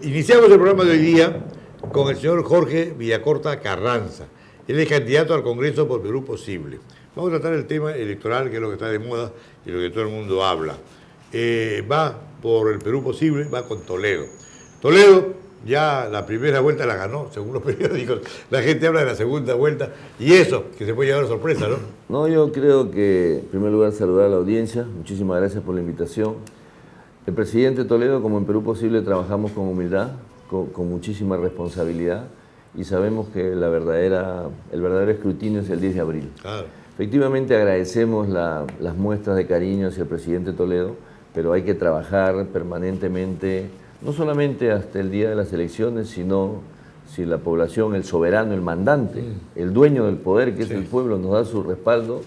Iniciamos el programa de hoy día con el señor Jorge Villacorta Carranza. Él es candidato al Congreso por Perú Posible. Vamos a tratar el tema electoral, que es lo que está de moda y lo que todo el mundo habla. Va por el Perú Posible, va con Toledo. Toledo ya la primera vuelta la ganó, según los periódicos. La gente habla de la segunda vuelta y eso, que se puede llevar a sorpresa, ¿no? No, yo creo que, en primer lugar, saludar a la audiencia. Muchísimas gracias por la invitación. El presidente Toledo, como en Perú Posible, trabajamos con humildad, con muchísima responsabilidad y sabemos que el verdadero escrutinio es el 10 de abril. Claro. Efectivamente agradecemos las muestras de cariño hacia el presidente Toledo, pero hay que trabajar permanentemente, no solamente hasta el día de las elecciones, sino si la población, el soberano, el mandante, el dueño del poder, que es el pueblo, nos da su respaldo,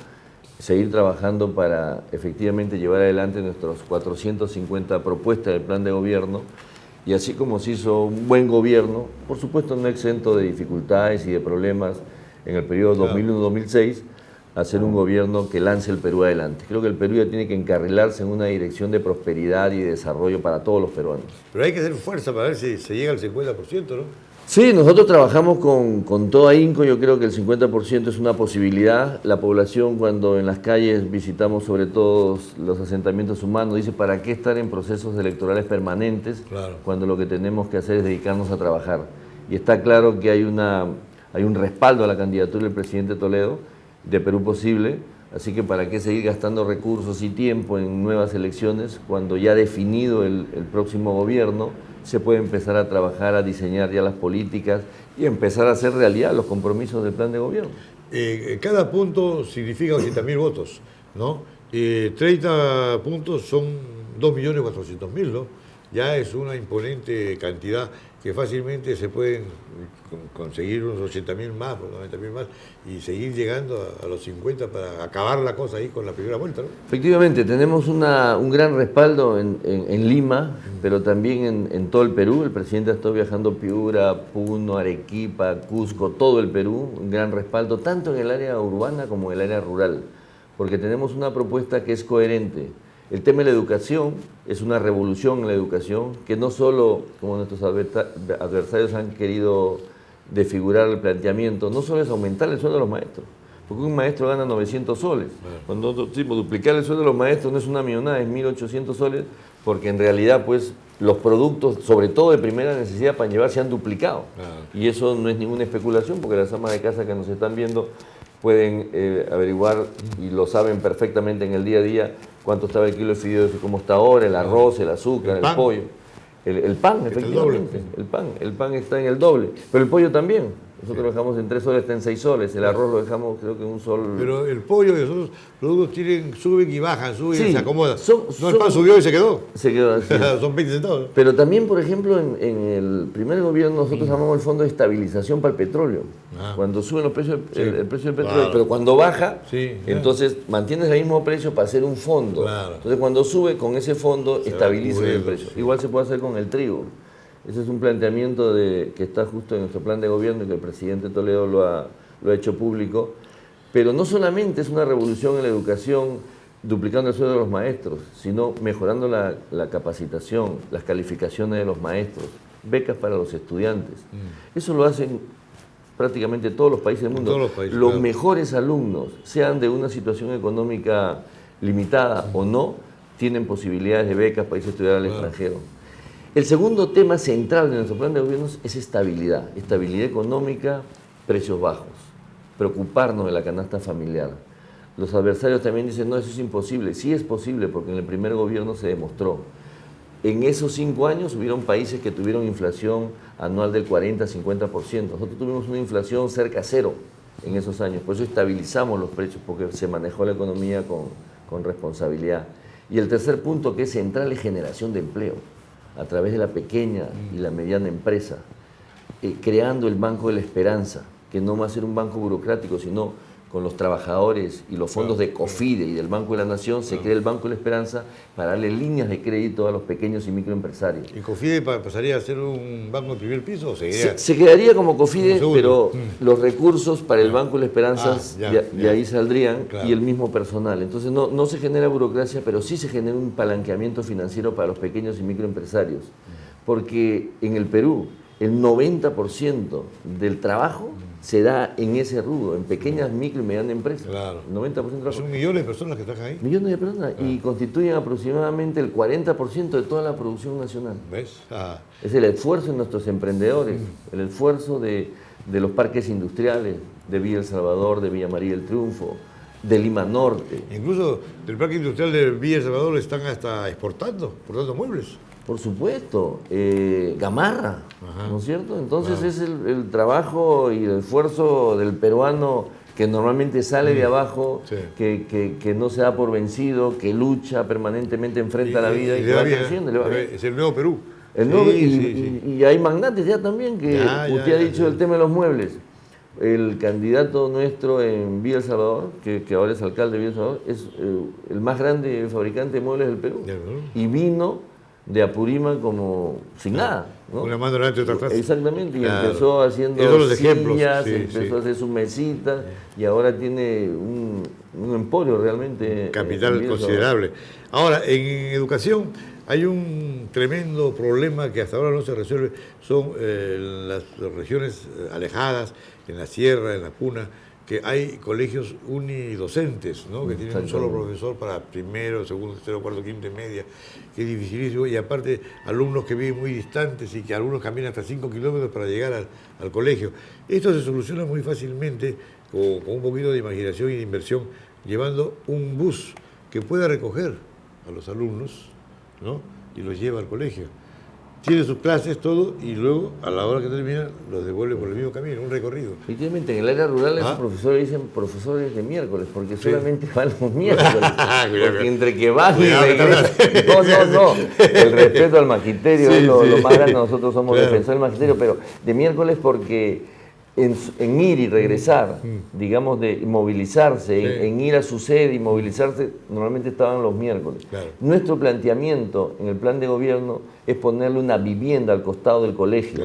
seguir trabajando para efectivamente llevar adelante nuestras 450 propuestas del plan de gobierno, y así como se hizo un buen gobierno, por supuesto no exento de dificultades y de problemas en el periodo 2001-2006, hacer un gobierno que lance el Perú adelante. Creo que el Perú ya tiene que encarrilarse en una dirección de prosperidad y desarrollo para todos los peruanos. Pero hay que hacer fuerza para ver si se llega al 50%, ¿no? Sí, nosotros trabajamos con todo ahínco. Yo creo que el 50% es una posibilidad. La población, cuando en las calles visitamos sobre todo los asentamientos humanos, dice: ¿para qué estar en procesos electorales permanentes cuando lo que tenemos que hacer es dedicarnos a trabajar? Y está claro que hay un respaldo a la candidatura del presidente Toledo de Perú Posible, así que ¿para qué seguir gastando recursos y tiempo en nuevas elecciones cuando ya definido el próximo gobierno se puede empezar a trabajar, a diseñar ya las políticas y empezar a hacer realidad los compromisos del plan de gobierno? Cada punto significa 80.000 votos, ¿no? 30 puntos son 2.400.000, ¿no? Ya es una imponente cantidad que fácilmente se pueden conseguir unos 80.000 más, 90.000 más y seguir llegando a los 50 para acabar la cosa ahí con la primera vuelta, ¿no? Efectivamente, tenemos un gran respaldo en Lima, pero también en todo el Perú. El presidente ha estado viajando Piura, Puno, Arequipa, Cusco, todo el Perú, un gran respaldo tanto en el área urbana como en el área rural, porque tenemos una propuesta que es coherente. El tema de la educación es una revolución en la educación, que no solo, como nuestros adversarios han querido desfigurar el planteamiento, no solo es aumentar el sueldo de los maestros, porque un maestro gana 900 soles. Cuando nosotros duplicar el sueldo de los maestros no es una millonada, es 1.800 soles, porque en realidad pues los productos, sobre todo de primera necesidad para llevar, se han duplicado. Y eso no es ninguna especulación, porque las amas de casa que nos están viendo pueden averiguar y lo saben perfectamente en el día a día cuánto estaba el kilo de fideos y cómo está ahora, el arroz, el azúcar, el pollo. El pan, efectivamente, el pan está en el doble, pero el pollo también. Nosotros lo dejamos en 3 soles, está en 6 soles, el arroz lo dejamos creo que en 1 sol. Pero el pollo y los otros productos suben y bajan, suben y se acomodan. El pan subió y se quedó. Se quedó así. Son 20 centavos. Pero también, por ejemplo, en el primer gobierno nosotros llamamos el Fondo de Estabilización para el Petróleo. Cuando suben los precios, el precio del petróleo, pero cuando baja, entonces mantienes el mismo precio para hacer un fondo. Entonces cuando sube, con ese fondo estabiliza el precio. Igual se puede hacer con el trigo. Ese es un planteamiento que está justo en nuestro plan de gobierno y que el presidente Toledo lo ha hecho público. Pero no solamente es una revolución en la educación duplicando el sueldo de los maestros, sino mejorando la capacitación, las calificaciones de los maestros, becas para los estudiantes. Eso lo hacen prácticamente todos los países del mundo. Los mejores alumnos, sean de una situación económica limitada o no, tienen posibilidades de becas para irse a estudiar al extranjero. El segundo tema central de nuestro plan de gobierno es estabilidad económica, precios bajos, preocuparnos de la canasta familiar. Los adversarios también dicen: no, eso es imposible. Sí es posible, porque en el primer gobierno se demostró. En esos 5 años hubieron países que tuvieron inflación anual del 40-50%. Nosotros tuvimos una inflación cerca a 0 en esos años, por eso estabilizamos los precios, porque se manejó la economía con responsabilidad. Y el tercer punto, que es central, es generación de empleo a través de la pequeña y la mediana empresa, creando el Banco de la Esperanza, que no va a ser un banco burocrático, sino con los trabajadores y los fondos de COFIDE y del Banco de la Nación, se crea el Banco de la Esperanza para darle líneas de crédito a los pequeños y microempresarios. ¿Y COFIDE pasaría a ser un banco de primer piso o seguiría? Se quedaría como COFIDE, pero los recursos para el Banco de la Esperanza de ahí saldrían, y el mismo personal. Entonces no se genera burocracia, pero sí se genera un palanqueamiento financiero para los pequeños y microempresarios, porque en el Perú el 90% del trabajo se da en ese rubro, en pequeñas, micro y medianas empresas. Claro. 90% del trabajo. Son millones de personas que trabajan ahí. Millones de personas, y constituyen aproximadamente el 40% de toda la producción nacional. ¿Ves? Es el esfuerzo de nuestros emprendedores, el esfuerzo de los parques industriales, de Villa El Salvador, de Villa María del Triunfo, de Lima Norte. Incluso del parque industrial de Villa El Salvador están hasta exportando muebles. Por supuesto, Gamarra, ¿no es cierto? Entonces es el trabajo y el esfuerzo del peruano que normalmente sale de abajo, que no se da por vencido, que lucha permanentemente, enfrenta la vida y que va creciendo. Es el nuevo Perú. Y hay magnates ya también, que usted ha dicho el tema de los muebles. El candidato nuestro en Villa El Salvador, que ahora es alcalde de Villa El Salvador, es el más grande fabricante de muebles del Perú. Y vino de Apurímac como sin nada, ¿no? Una mano delante de otra atrás. Exactamente, y empezó haciendo sillas, empezó a hacer sus mesitas, y ahora tiene un emporio realmente. Capital considerable. Ahora, en educación hay un tremendo problema que hasta ahora no se resuelve, son las regiones alejadas, en la sierra, en la puna, que hay colegios unidocentes, ¿no? Que tienen un solo profesor para primero, segundo, tercero, cuarto, quinto y media, que es dificilísimo, y aparte alumnos que viven muy distantes y que algunos caminan hasta 5 kilómetros para llegar al colegio. Esto se soluciona muy fácilmente con un poquito de imaginación y de inversión, llevando un bus que pueda recoger a los alumnos, ¿no? Y los lleva al colegio. Tiene sus clases, todo, y luego, a la hora que termina, los devuelve por el mismo camino, un recorrido. Efectivamente, en el área rural esos profesores dicen profesores de miércoles, porque solamente van los miércoles. Porque entre que van y regresan. No. El respeto al magisterio es lo más grande. Nosotros somos defensores del magisterio, pero de miércoles porque en ir y regresar, digamos, de movilizarse, en ir a su sede y movilizarse, normalmente estaban los miércoles. Claro. Nuestro planteamiento en el plan de gobierno es ponerle una vivienda al costado del colegio,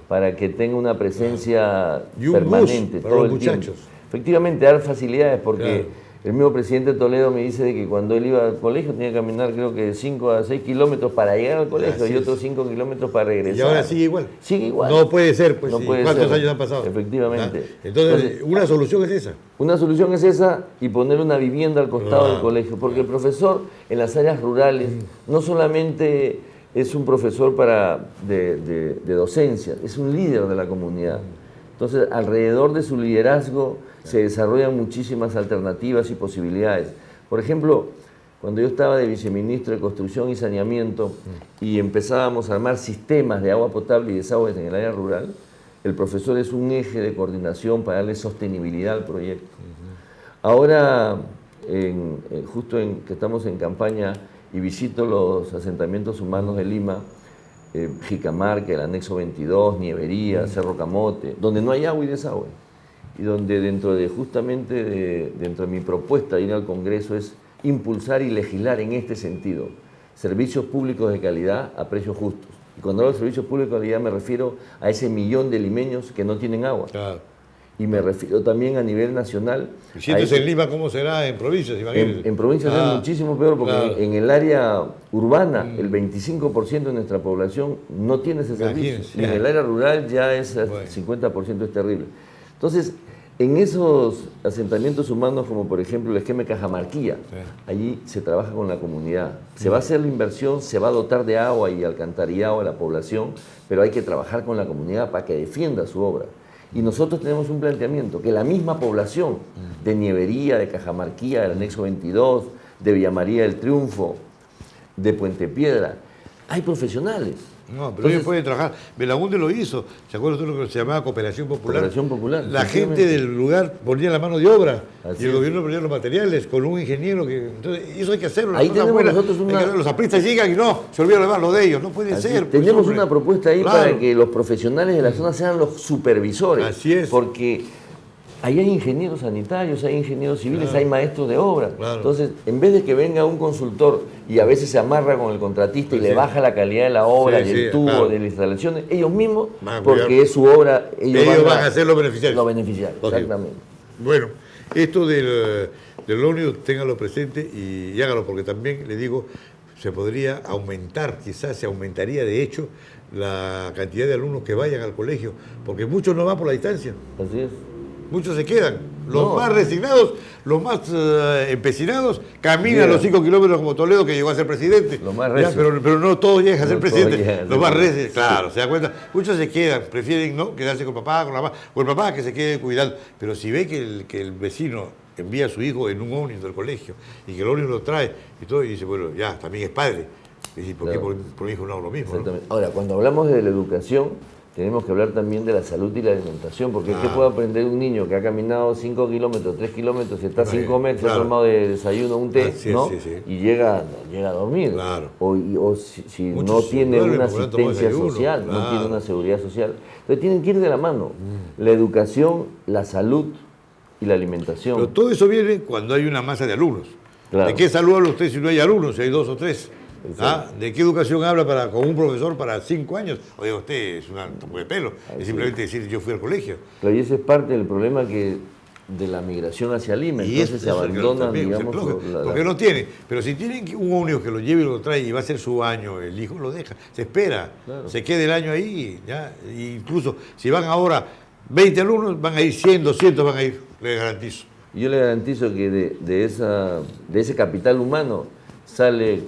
para que tenga una presencia permanente todo el tiempo. Efectivamente, dar facilidades, porque el mismo presidente Toledo me dice de que cuando él iba al colegio tenía que caminar, creo que 5 a 6 kilómetros para llegar al colegio y otros 5 kilómetros para regresar. Y ahora sigue igual. Sigue igual. No puede ser, pues. No puede ¿Cuántos ser. años han pasado? Efectivamente. Entonces, una solución es esa. Una solución es esa, y poner una vivienda al costado del colegio, porque el profesor en las áreas rurales no solamente es un profesor de docencia, es un líder de la comunidad. Entonces, alrededor de su liderazgo se desarrollan muchísimas alternativas y posibilidades. Por ejemplo, cuando yo estaba de viceministro de Construcción y Saneamiento y empezábamos a armar sistemas de agua potable y desagües en el área rural, el profesor es un eje de coordinación para darle sostenibilidad al proyecto. Ahora, justo que estamos en campaña y visito los asentamientos humanos de Lima, Jicamarca, el anexo 22, Nievería, Cerro Camote, donde no hay agua y desagüe, y donde dentro de mi propuesta de ir al Congreso es impulsar y legislar en este sentido, servicios públicos de calidad a precios justos. Y cuando hablo de servicios públicos de calidad me refiero a ese 1.000.000 de limeños que no tienen agua. Claro. Y me refiero también a nivel nacional. ¿Y sientes en Lima cómo será en provincias? En provincias es muchísimo peor, porque en el área urbana el 25% de nuestra población no tiene ese servicio. Y en el área rural ya es el 50% es terrible. Entonces, en esos asentamientos humanos, como por ejemplo el esquema de Cajamarquilla, allí se trabaja con la comunidad. Se va a hacer la inversión, se va a dotar de agua y alcantarillado a la población, pero hay que trabajar con la comunidad para que defienda su obra. Y nosotros tenemos un planteamiento, que la misma población de Nievería, de Cajamarquilla, del anexo 22, de Villa María del Triunfo, de Puente Piedra, hay profesionales. No, pero ellos pueden trabajar. Belaúnde lo hizo. ¿Se acuerdan de lo que se llamaba cooperación popular? Cooperación popular. La gente del lugar ponía la mano de obra y el gobierno ponía los materiales con un ingeniero que. Entonces, eso hay que hacerlo. Ahí tenemos nosotros los apristas llegan y no, se olvidan además lo de ellos. No puede ser. Pues, tenemos una propuesta ahí para que los profesionales de la zona sean los supervisores. Así es. Porque ahí hay ingenieros sanitarios, hay ingenieros civiles, hay maestros de obra. Entonces, en vez de que venga un consultor y a veces se amarra con el contratista y le baja la calidad de la obra, del tubo, de las instalaciones, ellos mismos, porque es su obra, ellos van a ser los beneficiarios. Los beneficiarios, exactamente. Bueno, esto del ómnibus, ténganlo presente y hágalo, porque también, le digo, se podría aumentar, quizás se aumentaría de hecho la cantidad de alumnos que vayan al colegio, porque muchos no van por la distancia. Así es. Muchos se quedan. Los más resignados, los más empecinados, caminan los 5 kilómetros como Toledo, que llegó a ser presidente. Los más recios. Pero no todos llegan a ser presidente. Los más recios, claro, se da cuenta. Muchos se quedan, prefieren no quedarse con papá, con la mamá, o el papá que se quede cuidando. Pero si ve que el vecino envía a su hijo en un ómnibus del colegio y que el ómnibus lo trae y todo, y dice, bueno, ya, también es padre. Y dice, ¿por qué por mi hijo no hago lo mismo? Exactamente. ¿No? Ahora, cuando hablamos de la educación, tenemos que hablar también de la salud y la alimentación, porque ¿qué puede aprender un niño que ha caminado 5 kilómetros, 3 kilómetros, está 5 metros, ha tomado de desayuno un té, ¿no? Y llega a dormir? Claro. O si no tiene una asistencia social, no tiene una seguridad social. Entonces tienen que ir de la mano. La educación, la salud y la alimentación. Pero todo eso viene cuando hay una masa de alumnos. Claro. ¿De qué salud habla usted si no hay alumnos, si hay 2 o 3? ¿De qué educación habla con un profesor para 5 años? Oye, usted es un topo de pelo. Es simplemente decir, yo fui al colegio. Pero y ese es parte del problema de la migración hacia Lima. Y entonces se abandonan, digamos... Porque no tiene. Pero si tienen un ómnibus que lo lleve y lo trae y va a ser su año, el hijo lo deja. Se espera. Claro. Se queda el año ahí. ¿Ya? E incluso si van ahora 20 alumnos, van a ir 100, 200, van a ir. Le garantizo. Yo le garantizo que de ese capital humano sale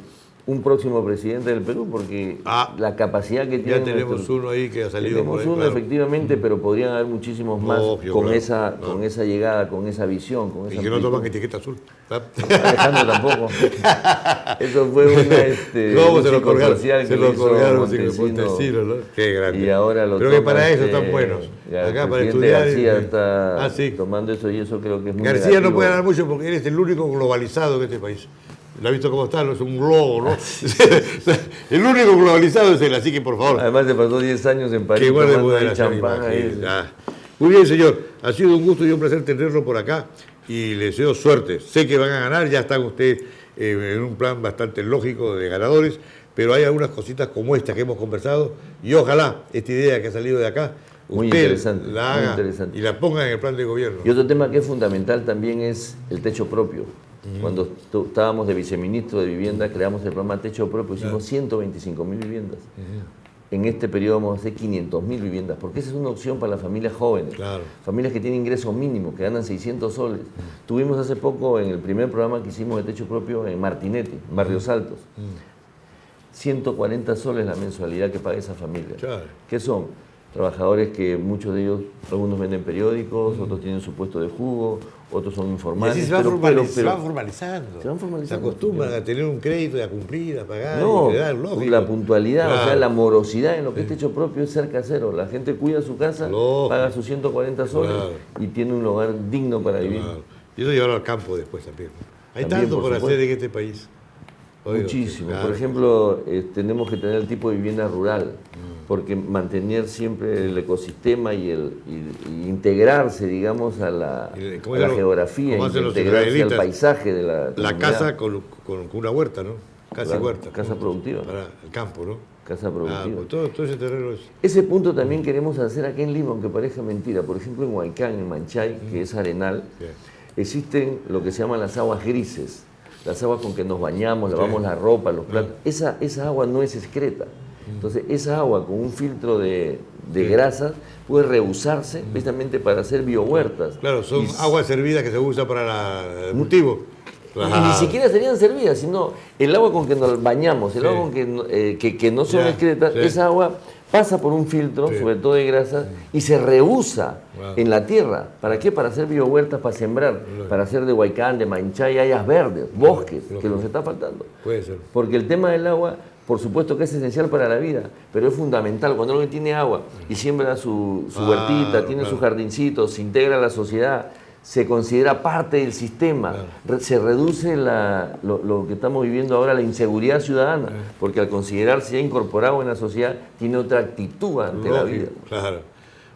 un próximo presidente del Perú, porque la capacidad que tiene... Ya tenemos uno ahí que ha salido por ahí. Tenemos uno, efectivamente, pero podrían haber muchísimos más con esa llegada, con esa visión. Con esa que no toman etiqueta azul. Alejandro tampoco. Eso fue un se lo colgaron Montesino, ¿no? Qué grande. Y ahora lo creo que para eso están buenos. Acá para estudiar. García está tomando eso, y eso creo que es muy García negativo. No puede hablar mucho porque él es el único globalizado en este país. ¿Lo ha visto cómo está? Es un globo, ¿no? El único globalizado es él, así que por favor. Además se pasó 10 años en París tomando el champán ahí. Muy bien, señor. Ha sido un gusto y un placer tenerlo por acá y le deseo suerte. Sé que van a ganar, ya están ustedes en un plan bastante lógico de ganadores, pero hay algunas cositas como esta que hemos conversado y ojalá esta idea que ha salido de acá usted la haga y la ponga en el plan de gobierno. Y otro tema que es fundamental también es el techo propio. Cuando estábamos de viceministro de Vivienda, creamos el programa Techo Propio, hicimos 125.000 viviendas. En este periodo vamos a hacer 500.000 viviendas, porque esa es una opción para las familias jóvenes, familias que tienen ingresos mínimos, que ganan 600 soles. Tuvimos hace poco, en el primer programa que hicimos de Techo Propio en Martinete, Barrios Altos, 140 soles la mensualidad que paga esa familia. ¿Qué son? Trabajadores que muchos de ellos, algunos venden periódicos, otros tienen su puesto de jugo, otros son informales. Y así se van formalizando. Se acostumbran a tener un crédito y a cumplir, a pagar. No, la puntualidad, o sea, la morosidad en lo que es techo propio es ser casero. La gente cuida su casa, paga sus 140 soles y tiene un lugar digno para vivir. Y eso llevarlo al campo después también. Hay tanto por hacer en este país. Muchísimo. Por ejemplo, tenemos que tener el tipo de vivienda rural, porque mantener siempre el ecosistema y integrarse, digamos, a la geografía, integrarse al paisaje de la comunidad. Casa con una huerta, ¿no? Huerta. Casa productiva. Para el campo, ¿no? Casa productiva. Todo ese terreno es... Ese punto también queremos hacer aquí en Lima, aunque parezca mentira. Por ejemplo, en Huaycán, en Manchay, que es arenal, existen lo que se llaman las aguas grises. Las aguas con que nos bañamos, lavamos la ropa, los platos. Esa agua no es excreta. Entonces, esa agua con un filtro de grasas puede reusarse precisamente para hacer biohuertas. Claro, son aguas servidas que se usa para el cultivo. Y ni siquiera serían servidas, sino el agua con que nos bañamos, el agua con que no son excretas, esa agua pasa por un filtro, sobre todo de grasas, y se reusa en la tierra. ¿Para qué? Para hacer biohuertas, para sembrar, para hacer de Huaycán, de Manchay, áreas verdes, bosques, que nos está faltando. Puede ser. Porque el tema del agua, por supuesto que es esencial para la vida, pero es fundamental. Cuando alguien tiene agua y siembra su huertita, tiene su jardincito, se integra a la sociedad, se considera parte del sistema, se reduce lo que estamos viviendo ahora, la inseguridad ciudadana, porque al considerarse ya incorporado en la sociedad, tiene otra actitud ante la vida. Claro.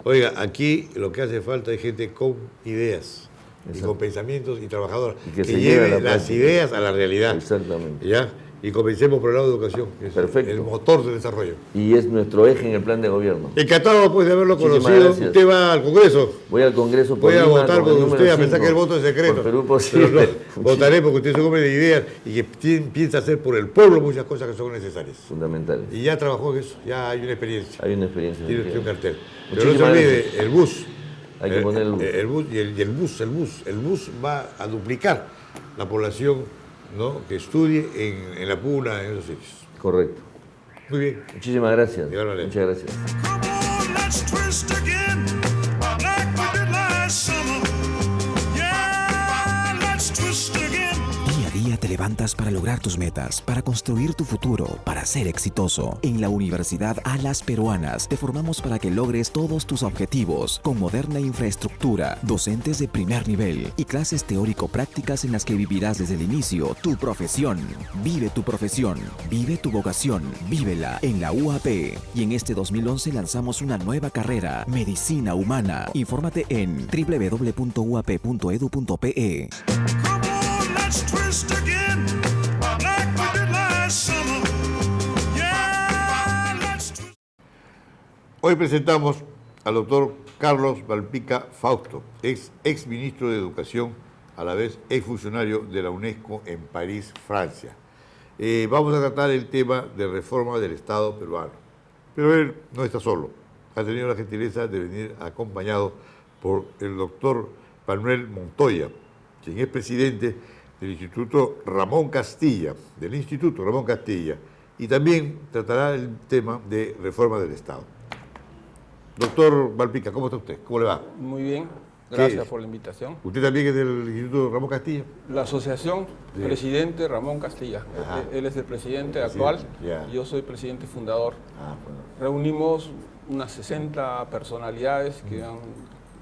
Oiga, aquí lo que hace falta es gente con ideas, y con pensamientos y trabajadora, que lleve las ideas a la realidad. Exactamente. ¿Ya? y comencemos por el lado de educación, que es perfecto, el motor del desarrollo. Y es nuestro eje en el plan de gobierno. Encantado pues de haberlo conocido. Gracias. Usted va al Congreso. Voy al Congreso por Voy a votar por usted, a pesar que el voto es secreto. Por Perú Posible. No, votaré porque usted es un hombre de ideas y que piensa hacer por el pueblo muchas cosas que son necesarias. Fundamentales. Y ya trabajó en eso, ya hay una experiencia. Hay una experiencia. Tiene usted un cartel. Pero no se olvide, el bus. Hay que poner el bus. El bus va a duplicar la población, ¿no?, que estudie en la Puna, en esos sitios. Correcto. Muy bien. Muchísimas gracias. Muchas gracias. Te levantas para lograr tus metas, para construir tu futuro, para ser exitoso. En la Universidad Alas Peruanas te formamos para que logres todos tus objetivos con moderna infraestructura, docentes de primer nivel y clases teórico-prácticas en las que vivirás desde el inicio tu profesión. Vive tu profesión, vive tu vocación, vívela en la UAP. Y en este 2011 lanzamos una nueva carrera, Medicina Humana. Infórmate en www.uap.edu.pe. Hoy presentamos al doctor Carlos Malpica Fausto, ex ministro de Educación, a la vez ex funcionario de la UNESCO en París, Francia. Vamos a tratar el tema de reforma del Estado peruano. Pero él no está solo. Ha tenido la gentileza de venir acompañado por el doctor Manuel Montoya, quien es presidente del Instituto Ramón Castilla, y también tratará el tema de reforma del Estado. Doctor Malpica, ¿cómo está usted? ¿Cómo le va? Muy bien, gracias por la invitación. ¿Usted también es del Instituto Ramón Castilla? La asociación, presidente Ramón Castilla. Él es el presidente actual, yo soy presidente fundador. Bueno. Reunimos unas 60 personalidades que han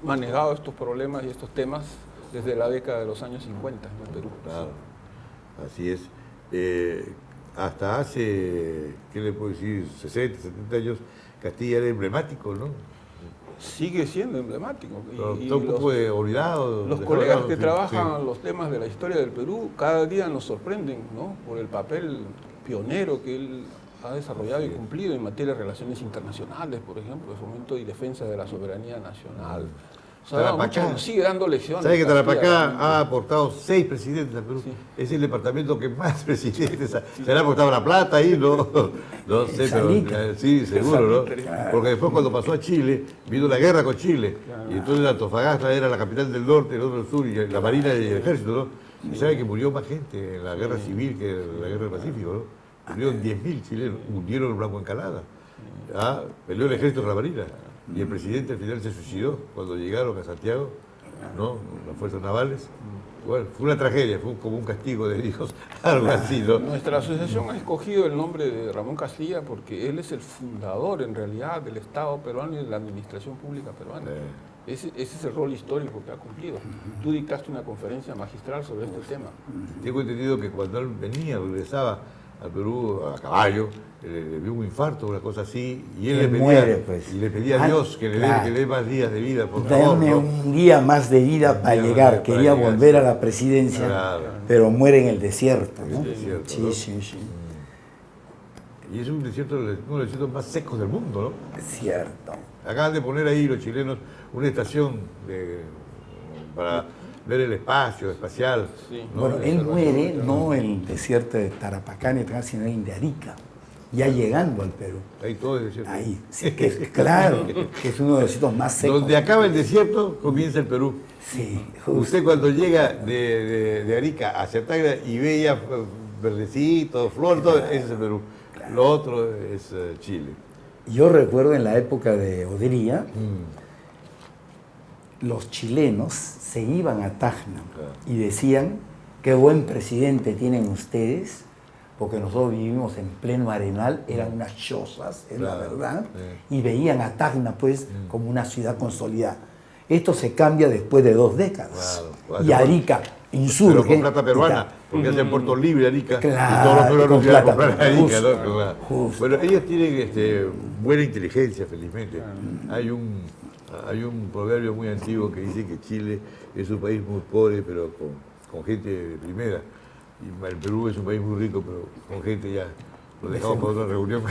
manejado estos problemas y estos temas desde la década de los años 50 en el Perú. Claro, así es. Hasta hace, ¿qué le puedo decir?, 60, 70 años, Castilla era emblemático, ¿no? Sigue siendo emblemático. Está un poco olvidado. Los colegas que trabajan los temas de la historia del Perú cada día nos sorprenden, ¿no?, por el papel pionero que él ha desarrollado y cumplido en materia de relaciones internacionales, por ejemplo, de fomento y defensa de la soberanía nacional. O sea, nos sigue dando lecciones. ¿Sabe que Tarapacá ha aportado 6 presidentes al Perú? Sí. Es el departamento que más presidentes se le ha aportado la plata ahí, no sé, pero sí, seguro, ¿no? Porque después cuando pasó a Chile, vino la guerra con Chile, y entonces Antofagasta era la capital del norte, el otro del sur, y la marina y el ejército, ¿no? Y sabe que murió más gente en la guerra civil que en la guerra del Pacífico, ¿no? Murieron 10.000 chilenos, hundieron el Blanco Encalada. Peleó el ejército con la marina. Y el presidente al final se suicidó cuando llegaron a Santiago, ¿no?, las fuerzas navales. Bueno, fue una tragedia, fue como un castigo de Dios, algo así, ¿no? Nuestra asociación ha escogido el nombre de Ramón Castilla porque él es el fundador, en realidad, del Estado peruano y de la administración pública peruana. Ese es el rol histórico que ha cumplido. Tú dictaste una conferencia magistral sobre este tema. Tengo entendido que cuando él regresaba al Perú a caballo, le dio un infarto, una cosa así, y él le pedía a Dios que le dé más días de vida, por favor. Dame un día más de vida para llegar. Quería volver a la presidencia, pero muere en el desierto, ¿no? Sí. Y es uno de los desiertos más secos del mundo, ¿no? Es cierto. Acaban de poner ahí los chilenos una estación para ver el espacio espacial. Sí. ¿No? Bueno, él muere no en el desierto de Tarapacá, sino en el de Arica, ya llegando al Perú. Ahí todo es desierto. Ahí, sí, claro, que es uno de los desiertos más secos. Donde acaba el desierto, comienza el Perú. Sí, justo. Usted cuando llega de Arica hacia Tacna y ve ya verdecito, flor, todo, ese es el Perú. Claro. Lo otro es Chile. Yo recuerdo en la época de Odría, los chilenos se iban a Tacna y decían, qué buen presidente tienen ustedes, porque nosotros vivimos en pleno Arenal, eran unas chozas, es la verdad, y veían a Tacna pues como una ciudad consolidada. Esto se cambia después de 2 décadas. Y Arica insurge. Pero con plata peruana, porque es en Puerto Libre Arica, claro, y todos los peruanos iban a comprar Arica. Justo, ¿no? Claro. Justo. Bueno, ellos tienen buena inteligencia, felizmente. Hay un proverbio muy antiguo que dice que Chile es un país muy pobre, pero con gente de primera. Y el Perú es un país muy rico, pero con gente ya lo dejamos para otra reunión.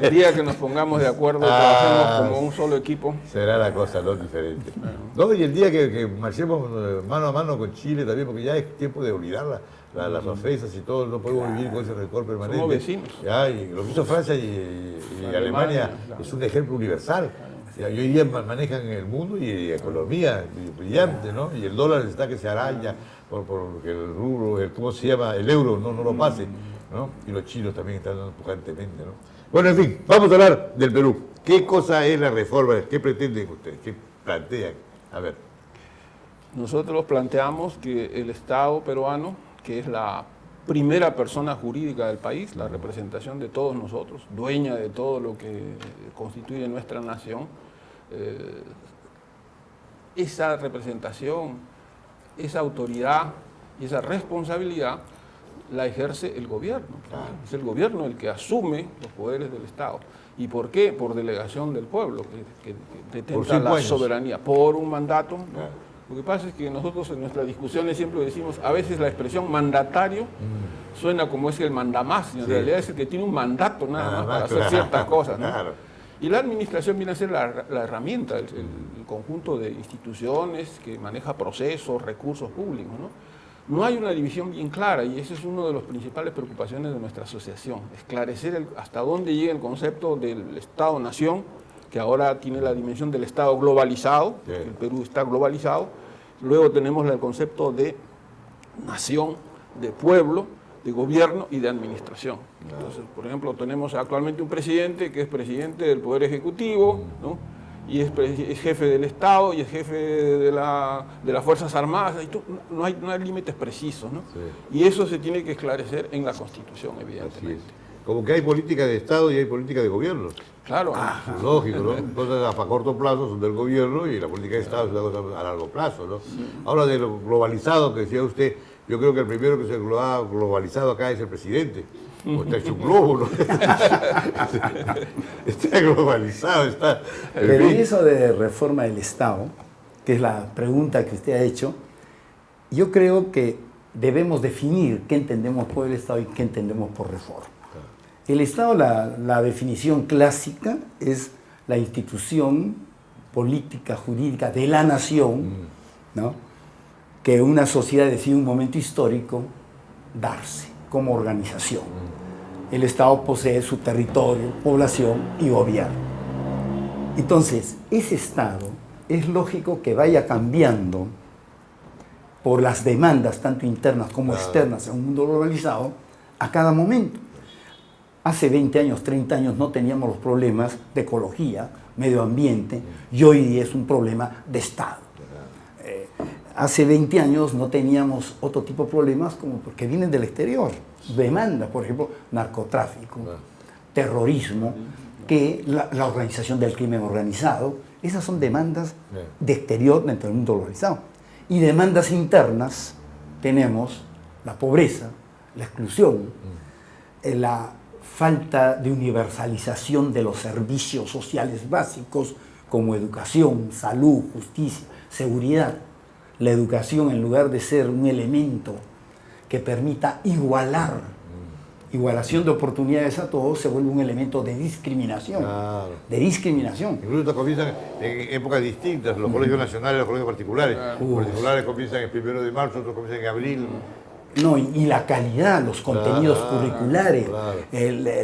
El día que nos pongamos de acuerdo, trabajemos como un solo equipo. Será la cosa no diferente. No, y el día que marchemos mano a mano con Chile también, porque ya es tiempo de olvidar las ofensas y todo, no podemos vivir con ese rencor permanente. Somos vecinos. Ya, y lo que hizo Francia y Alemania claro. Es un ejemplo universal. Ya, y hoy día manejan el mundo y economía brillante, ¿no? Y el dólar está que se araña porque el rublo, ¿cómo se llama? El euro no lo pase, ¿no? Y los chinos también están dando empujantemente, ¿no? Bueno, en fin, vamos a hablar del Perú. ¿Qué cosa es la reforma? ¿Qué pretenden ustedes? ¿Qué plantean? A ver. Nosotros planteamos que el Estado peruano, que es la primera persona jurídica del país, la representación de todos nosotros, dueña de todo lo que constituye nuestra nación, esa representación, esa autoridad y esa responsabilidad la ejerce el gobierno. Es el gobierno el que asume los poderes del Estado. ¿Y por qué? Por delegación del pueblo, que detenta la soberanía, por un mandato. Lo que pasa es que nosotros en nuestras discusiones siempre decimos, a veces la expresión mandatario suena como es el mandamás, y en realidad es el que tiene un mandato nada más para hacer ciertas cosas, ¿no? Y la administración viene a ser la herramienta, el conjunto de instituciones que maneja procesos, recursos públicos, ¿no? No hay una división bien clara y esa es una de las principales preocupaciones de nuestra asociación, esclarecer hasta dónde llega el concepto del Estado-Nación, que ahora tiene la dimensión del Estado globalizado, el Perú está globalizado. Luego tenemos el concepto de nación, de pueblo, de gobierno y de administración. Entonces, por ejemplo, tenemos actualmente un presidente que es presidente del Poder Ejecutivo, ¿no? Y es jefe del Estado y es jefe de las Fuerzas Armadas. No hay límites precisos, ¿no? Sí. Y eso se tiene que esclarecer en la Constitución, evidentemente. Como que hay política de Estado y hay política de gobierno. Claro. Lógico, ¿no? Entonces, a corto plazo son del gobierno y la política de Estado es una cosa a largo plazo, ¿no? Sí. Ahora, de lo globalizado que decía usted, yo creo que el primero que se ha globalizado acá es el presidente. O está hecho un globo, ¿no? Está globalizado, está... Pero en eso de reforma del Estado, que es la pregunta que usted ha hecho, yo creo que debemos definir qué entendemos por el Estado y qué entendemos por reforma. El Estado, la definición clásica es la institución política, jurídica de la nación, ¿no? Que una sociedad decide en un momento histórico darse como organización. El Estado posee su territorio, población y gobierno. Entonces, ese Estado es lógico que vaya cambiando por las demandas, tanto internas como externas, en un mundo globalizado, a cada momento. Hace 20 años, 30 años no teníamos los problemas de ecología, medio ambiente, y hoy día es un problema de Estado. Hace 20 años no teníamos otro tipo de problemas como porque vienen del exterior. Demanda, por ejemplo, narcotráfico, terrorismo, que la organización del crimen organizado. Esas son demandas de exterior dentro del mundo globalizado. Y demandas internas tenemos la pobreza, la exclusión, la falta de universalización de los servicios sociales básicos como educación, salud, justicia, seguridad. La educación, en lugar de ser un elemento que permita igualación de oportunidades a todos, se vuelve un elemento de discriminación. Claro. De discriminación. Incluso comienzan en épocas distintas, los colegios nacionales y los colegios particulares. Los particulares comienzan el 1 de marzo, otros comienzan en abril. No, y la calidad, los contenidos curriculares,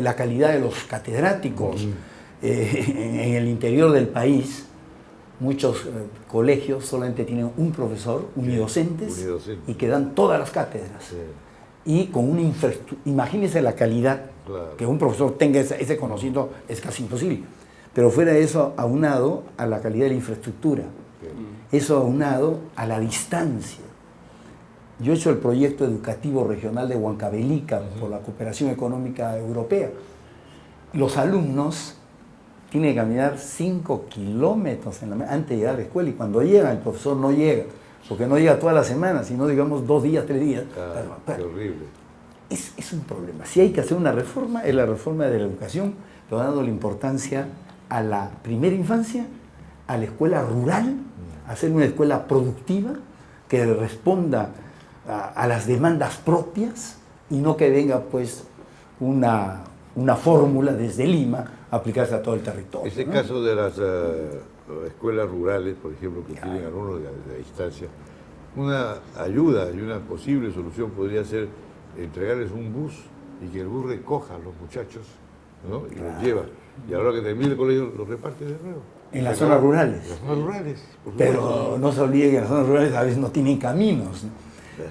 la calidad de los catedráticos. En el interior del país, muchos colegios solamente tienen un profesor, unidocentes, y que dan todas las cátedras. Sí. Y con una infraestructura, imagínense la calidad, que un profesor tenga ese conocimiento es casi imposible. Pero fuera de eso, aunado a la calidad de la infraestructura, eso aunado a la distancia. Yo he hecho el proyecto educativo regional de Huancavelica por la cooperación económica europea. Los alumnos tienen que caminar 5 kilómetros antes de llegar a la escuela y cuando llegan el profesor no llega, porque no llega toda la semana, sino digamos 2 días, 3 días. Qué horrible. Es un problema. Si hay que hacer una reforma, es la reforma de la educación, pero dando la importancia a la primera infancia, a la escuela rural, a hacer una escuela productiva que responda a las demandas propias y no que venga pues una fórmula desde Lima a aplicarse a todo el territorio. Ese caso de las escuelas rurales, por ejemplo, que tienen alumnos de distancia, una ayuda y una posible solución podría ser entregarles un bus y que el bus recoja a los muchachos, ¿no? Y los lleva. Y a la hora que termine el colegio los reparte de nuevo. En las zonas rurales. En las zonas rurales. Pero no se olvide que las zonas rurales a veces no tienen caminos, ¿no?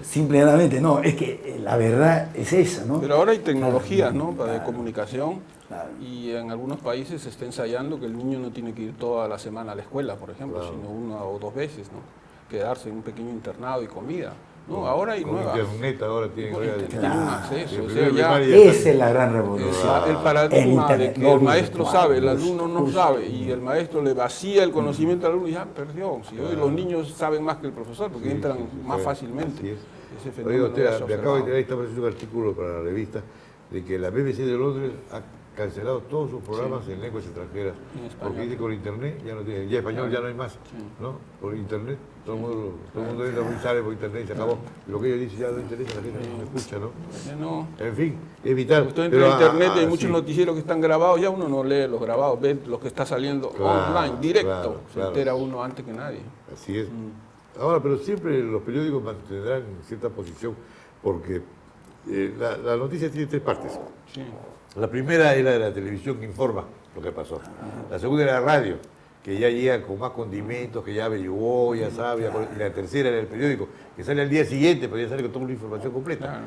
Simplemente no, es que la verdad es esa, ¿no? Pero ahora hay tecnologías, ¿no? De comunicación, y en algunos países se está ensayando que el niño no tiene que ir toda la semana a la escuela, por ejemplo, sino 1 o 2 veces, ¿no? Quedarse en un pequeño internado y comida. No, ahora hay nuevas. Internet ahora tienen un acceso. O sea, ya esa es la gran revolución. El paradigma de que el maestro sabe, el alumno no sabe, y el maestro le vacía el conocimiento al alumno y ya perdió. Si hoy los niños saben más que el profesor, porque entran más fácilmente. Ese fenómeno. Oiga, me acabo de tener esta un artículo para la revista de que la BBC de Londres ha cancelado todos sus programas en lenguas extranjeras, porque dice que con internet ya no tiene, ya español ya no hay más, ¿no? Por internet, todo el mundo entra muy sale por internet y se acabó. Y lo que ella dice ya no interesa, la gente no escucha, ¿no? En fin, es vital. Usted entra en internet y hay muchos noticieros que están grabados, ya uno no lee los grabados, ve lo que está saliendo online, directo, se entera uno antes que nadie. Así es. Ahora, pero siempre los periódicos mantendrán cierta posición, porque la noticia tiene 3 partes. Sí. La primera es la de la televisión que informa lo que pasó. La segunda es la radio, que ya llega con más condimentos, que ya averiguó, ya sabe. Y la tercera era el periódico, que sale al día siguiente, pero ya sale con toda la información completa.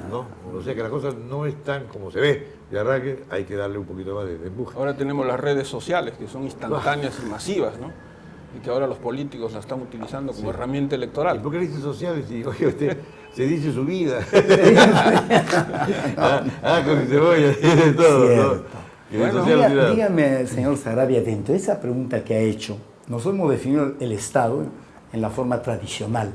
¿No? O sea que la cosa no es tan como se ve. De arranque hay que darle un poquito más de empuje. Ahora tenemos las redes sociales, que son instantáneas y masivas, ¿no? Y que ahora los políticos la están utilizando como herramienta electoral. ¿Y por qué dice sociales? Si, oye, usted se dice su vida. Con cebolla, de todo, ¿no? Bueno, dígame, señor Sarabia, dentro de esa pregunta que ha hecho, nosotros hemos definido el Estado en la forma tradicional,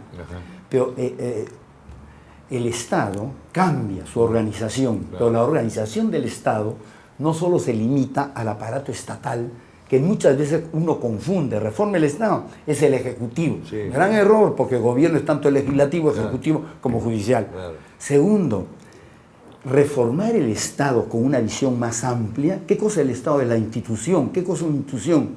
pero el Estado cambia su organización, pero la organización del Estado no solo se limita al aparato estatal, que muchas veces uno confunde. Reforma del Estado es el Ejecutivo. Sí. Gran error, porque el gobierno es tanto el legislativo, ejecutivo, como judicial. Segundo, reformar el Estado con una visión más amplia. ¿Qué cosa es el Estado? Es la institución. ¿Qué cosa es una institución?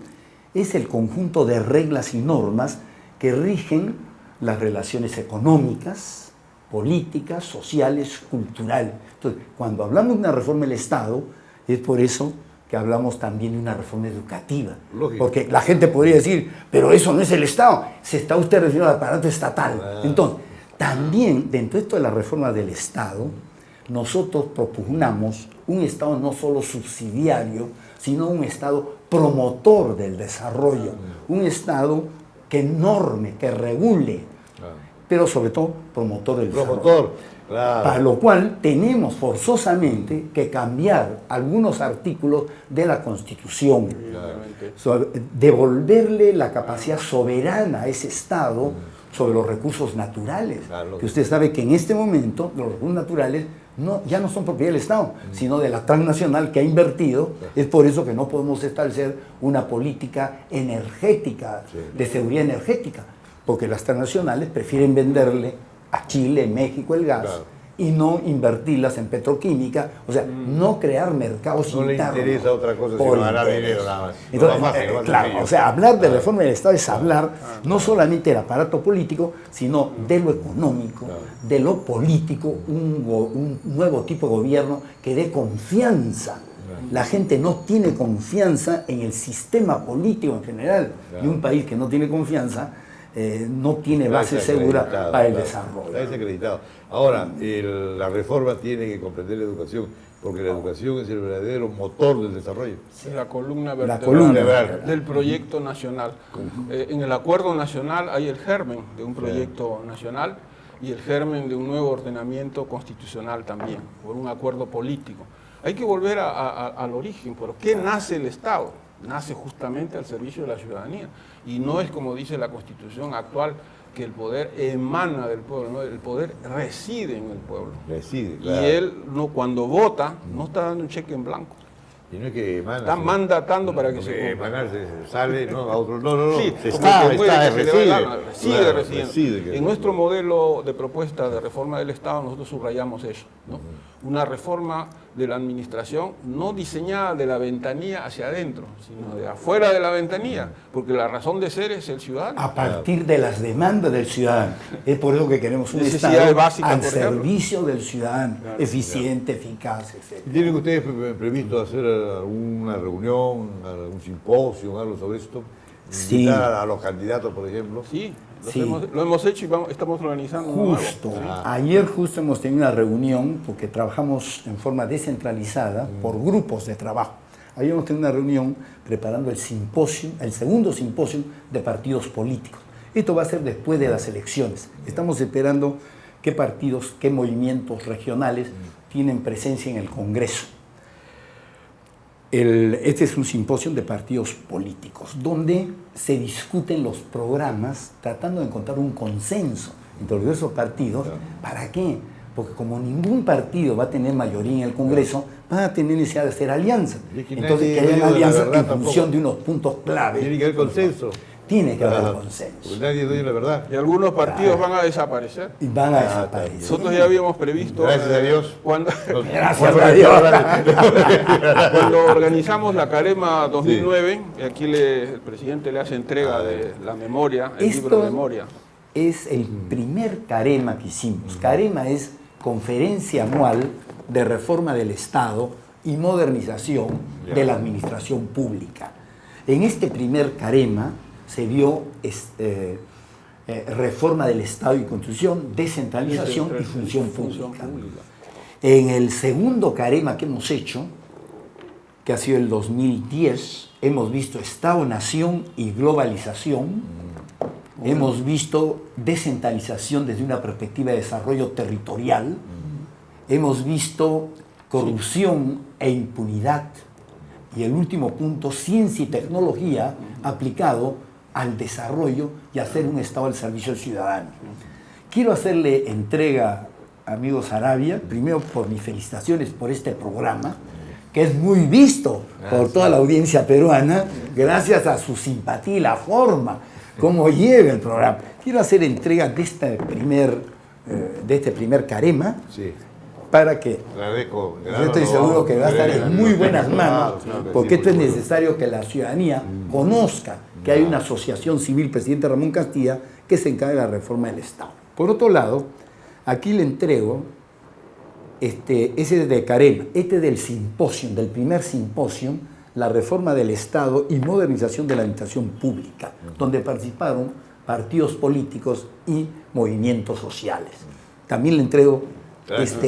Es el conjunto de reglas y normas que rigen las relaciones económicas, políticas, sociales, culturales. Entonces, cuando hablamos de una reforma del Estado, es por eso que hablamos también de una reforma educativa. Lógico. Porque la gente podría decir, pero eso no es el Estado, se está usted refiriendo al aparato estatal. Entonces, también dentro de esto de la reforma del Estado, nosotros propugnamos un Estado no solo subsidiario, sino un Estado promotor del desarrollo, un Estado que norme, que regule, pero sobre todo promotor del desarrollo. Claro. Para lo cual tenemos forzosamente que cambiar algunos artículos de la Constitución, devolverle la capacidad soberana a ese Estado sobre los recursos naturales. Claro. Que usted sabe que en este momento los recursos naturales ya no son propiedad del Estado, sino de la transnacional que ha invertido. Es por eso que no podemos establecer una política energética, de seguridad energética, porque las transnacionales prefieren venderle a Chile, México el gas, y no invertirlas en petroquímica, o sea, no crear mercados internos. No le interesa otra cosa sino ganar dinero nada más. Entonces, claro, o sea, hablar de reforma del Estado es hablar no solamente del aparato político, sino de lo económico, de lo político, un nuevo tipo de gobierno que dé confianza. La gente no tiene confianza en el sistema político en general, y un país que no tiene confianza no tiene base segura para el desarrollo. Está desacreditado. Ahora, la reforma tiene que comprender la educación, porque la educación es el verdadero motor del desarrollo. La columna vertebral del proyecto nacional. En el acuerdo nacional hay el germen de un proyecto nacional y el germen de un nuevo ordenamiento constitucional también, por un acuerdo político. Hay que volver al origen. ¿Por qué nace el Estado? Nace justamente al servicio de la ciudadanía. Y no es como dice la Constitución actual, que el poder emana del pueblo, ¿no? El poder reside en el pueblo. Reside, claro. Y él, cuando vota, no está dando un cheque en blanco. Y no es que emana. Están mandatando para que se cumpla. Emanar se sale, no, a otro. No. Sí, sigue residiendo. En nuestro modelo de propuesta de reforma del Estado, nosotros subrayamos eso, ¿no? Una reforma de la administración no diseñada de la ventanilla hacia adentro, sino de afuera de la ventanilla, porque la razón de ser es el ciudadano. A partir de las demandas del ciudadano. Es por eso que queremos un Necesidades Estado básicas, al por ejemplo. servicio del ciudadano, eficiente, eficaz, etc. ¿Tienen ustedes previsto hacer alguna reunión, algún simposio, algo sobre esto? Sí. Invitar a los candidatos, por ejemplo. Sí, Sí. lo hemos hecho y estamos organizando uno nuevo. Justo. Ayer justo hemos tenido una reunión, porque trabajamos en forma descentralizada por grupos de trabajo. Ayer hemos tenido una reunión preparando el simposio, el segundo simposio de partidos políticos. Esto va a ser después de las elecciones. Estamos esperando qué partidos, qué movimientos regionales tienen presencia en el Congreso. Este es un simposio de partidos políticos, donde se discuten los programas tratando de encontrar un consenso entre los diversos partidos. ¿Para qué? Porque como ningún partido va a tener mayoría en el Congreso, van a tener necesidad de hacer alianzas. Entonces, que haya una alianza en función de unos puntos clave. Tiene que haber consenso. Tiene que haber consenso. Porque nadie dueña la verdad. Y algunos partidos van a desaparecer. Y van a desaparecer. Nosotros ya habíamos previsto. Gracias a Dios. Gracias a Dios. Cuando organizamos la Carema 2009, y aquí el presidente le hace entrega de la memoria, el libro de memoria. Es el primer Carema que hicimos. Carema es Conferencia Anual de Reforma del Estado y Modernización de la Administración Pública. En este primer Carema se vio reforma del Estado y Constitución, descentralización y función pública. En el segundo Carema que hemos hecho, que ha sido el 2010, hemos visto Estado-Nación y globalización, hemos visto descentralización desde una perspectiva de desarrollo territorial, hemos visto corrupción e impunidad, y el último punto, ciencia y tecnología aplicado al desarrollo y hacer un Estado al servicio del ciudadano. Quiero hacerle entrega, amigos Arabia, primero por mis felicitaciones por este programa, que es muy visto por toda la audiencia peruana, gracias a su simpatía y la forma como lleva el programa. Quiero hacer entrega de este primer Carema, para que yo estoy seguro que va a estar en muy buenas manos, porque esto es necesario que la ciudadanía conozca que hay una asociación civil, presidente Ramón Castilla, que se encarga de la reforma del Estado. Por otro lado, aquí le entrego ese de Carema, del simposio, del primer simposio, la reforma del Estado y modernización de la administración pública, donde participaron partidos políticos y movimientos sociales. También le entrego gracias.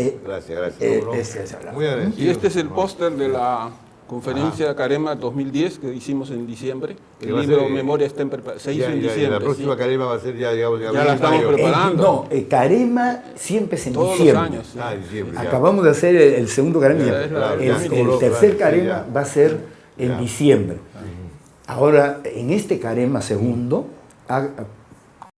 Y este es el póster de la conferencia Carema 2010 que hicimos en diciembre. El libro Memoria está se hizo en diciembre. La próxima Carema va a ser ya la estamos preparando. Carema siempre es en todos diciembre. Los años. Diciembre. Acabamos de hacer el segundo Carema. El tercer Carema va a ser en diciembre. Ahora, en este Carema segundo,